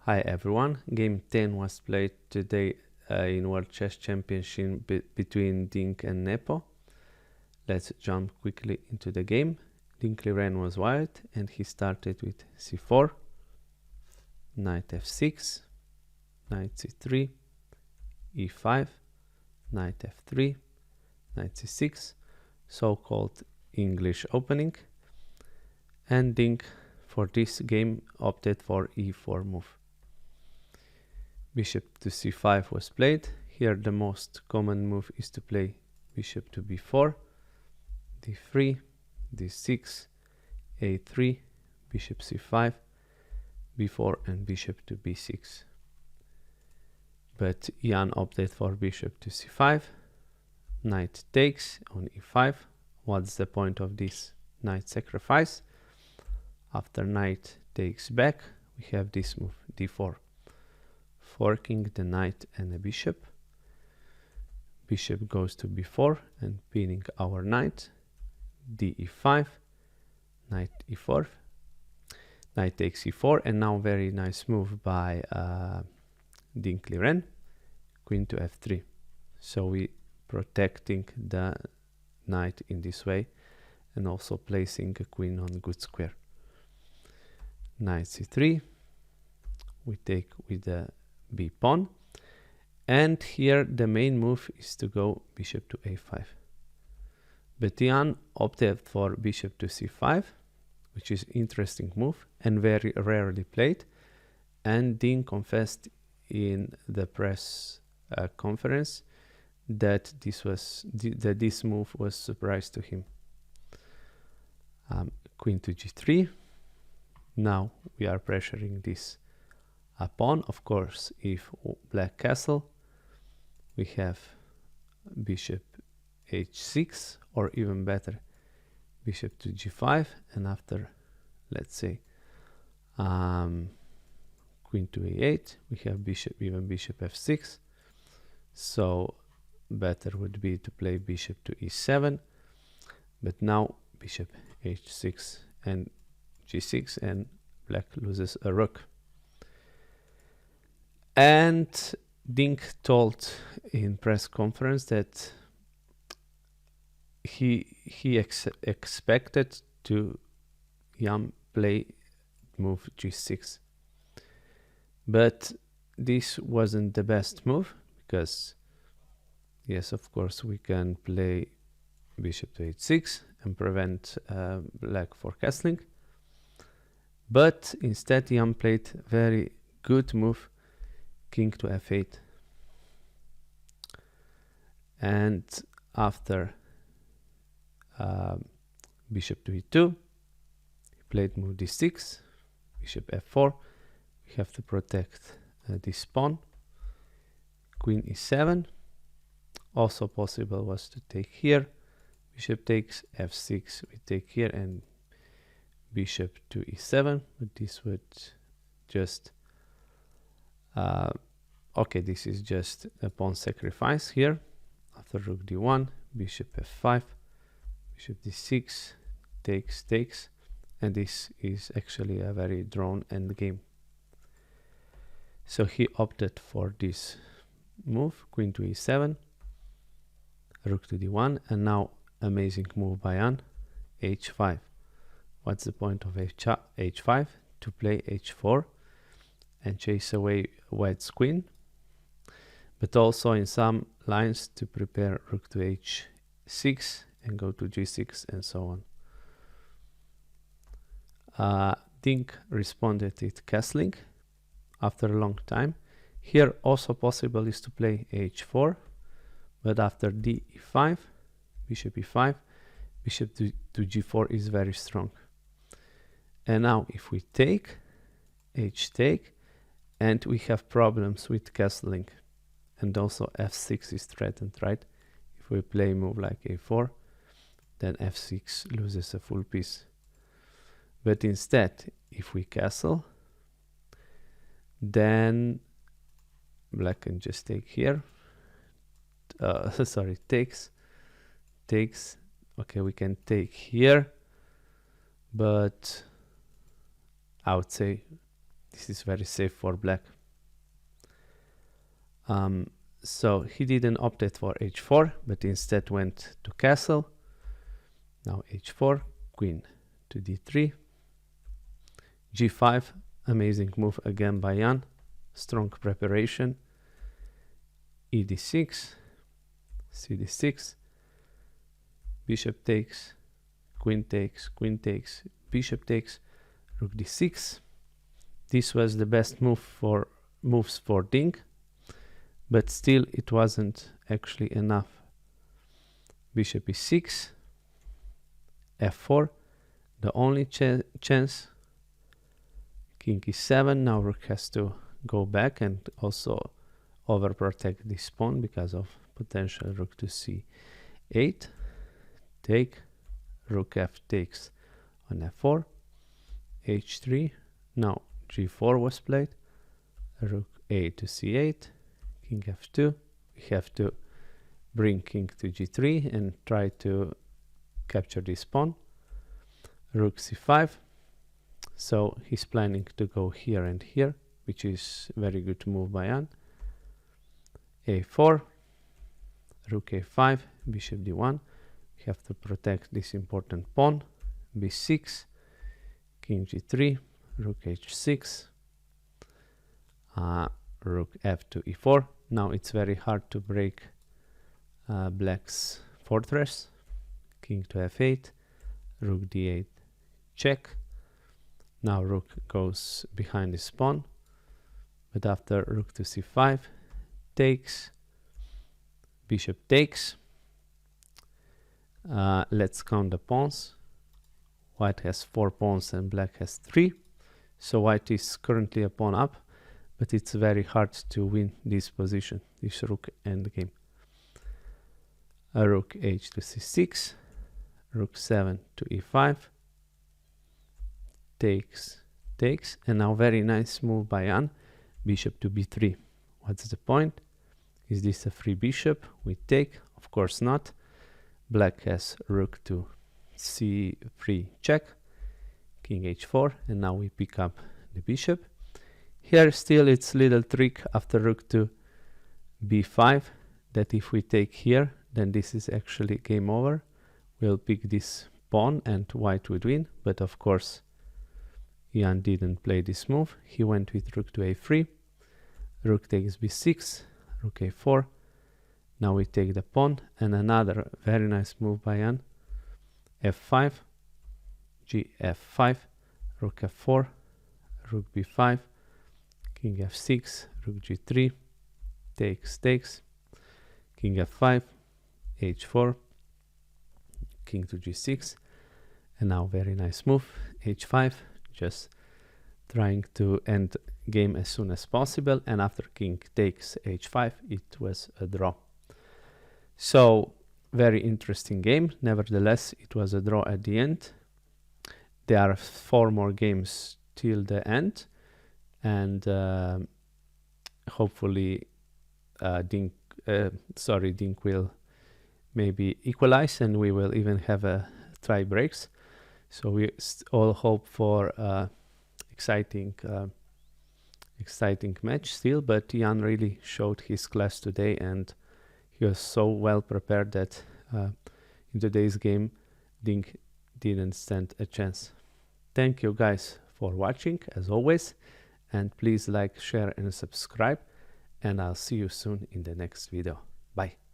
Hi everyone, game 10 was played today in World Chess Championship between Ding and Nepo. Let's jump quickly into the game. Liren was white and he started with c4, knight f6, knight c3, e5, knight f3, knight c6, so-called English opening, and Ding for this game opted for e4 move. Bishop to c5 was played. Here the most common move is to play bishop to b4, d3, d6, a3, bishop c5, b4 and bishop to b6. But Jan opted for bishop to c5, knight takes on e5. What's the point of this knight sacrifice? After knight takes back, we have this move, d4. Forking the knight and the bishop. Bishop goes to b4 and pinning our knight. d e5, knight e4, knight takes e4, and now very nice move by Ding Liren, queen to f3. So we protecting the knight in this way and also placing a queen on good square. Knight c3, we take with the b pawn, and here the main move is to go bishop to a5. But Jan opted for bishop to c5, which is interesting move and very rarely played, and Ding confessed in the press conference that this move was a surprise to him. Queen to g3. Now we are pressuring this pawn. Of course, if black castle, we have bishop h6, or even better, bishop to g5, and after, let's say, queen to a8, we have bishop f6. So better would be to play bishop to e7, but now bishop h6 and g6, and black loses a rook. And Ding told in press conference that he expected to Jan play move g6, but this wasn't the best move, because yes, of course, we can play bishop to h6 and prevent black for castling, but instead Jan played very good move, king to f8. And after bishop to e2, he played move d6, bishop f4. We have to protect this pawn. Queen e7. Also possible was to take here. Bishop takes f6. We take here and bishop to e7. But this would just okay, this is just a pawn sacrifice here. After rook d1, bishop f5, bishop d6, takes, and this is actually a very drawn endgame. So he opted for this move, queen to e7, rook to d1, and now amazing move by Jan, h5. What's the point of h5? To play h4 and chase away white's queen, but also in some lines to prepare rook to h6 and go to g6 and so on. Ding responded with castling after a long time. Here also possible is to play h4, but after d e5, bishop e5, bishop to g4 is very strong. And now if we take, h-take, and we have problems with castling, and also f6 is threatened, right? If we play move like a4, then f6 loses a full piece. But instead, if we castle, then black can just take here. Sorry, takes. Okay, we can take here, but I would say This is very safe for black. So he didn't opt for h4, but instead went to castle. Now h4, queen to d3, g5, amazing move again by Jan, strong preparation, ed6, cd6, bishop takes, queen takes, queen takes, bishop takes, rook d6. This was the best moves for Ding, but still it wasn't actually enough. Bishop e6, f4, the only chance. King e7, now rook has to go back and also overprotect this pawn because of potential rook to c8. Take, rook f takes on f4, h3, now g4 was played, rook a to c8, king f2. We have to bring king to g3 and try to capture this pawn. Rook c5. So he's planning to go here and here, which is very good move by Jan. a4, rook a5, bishop d1. We have to protect this important pawn. b6, king g3, rook h6, rook f to e4. Now it's very hard to break black's fortress. King to f8, rook d8, check. Now rook goes behind this pawn, but after rook to c5, takes, bishop takes. Let's count the pawns. White has 4 pawns and black has 3. So white is currently a pawn up, but it's very hard to win this position, this rook endgame. A rook h to c6, rook 7 to e5, takes, takes, and now very nice move by Jan, bishop to b3. What's the point? Is this a free bishop? We take, of course not. Black has rook to c3 check, king h4, and now we pick up the bishop. Here still it's little trick after rook to b5, that if we take here, then this is actually game over. We'll pick this pawn and white would win, but of course Jan didn't play this move. He went with rook to a3, rook takes b6, rook a4. Now we take the pawn, and another very nice move by Jan. f5, gf5, rook f4, rook b5, king f6, rook g3, takes, takes, king f5, h4, king to g6, and now very nice move, h5, just trying to end game as soon as possible, and after king takes h5, it was a draw. So very interesting game. Nevertheless, it was a draw at the end. There are 4 more games till the end, and hopefully Ding will maybe equalize, and we will even have a tie breaks. So we all hope for exciting match still. But Jan really showed his class today, and he was so well prepared that in today's game, Ding didn't stand a chance. Thank you guys for watching as always, and please like, share and subscribe, and I'll see you soon in the next video. Bye.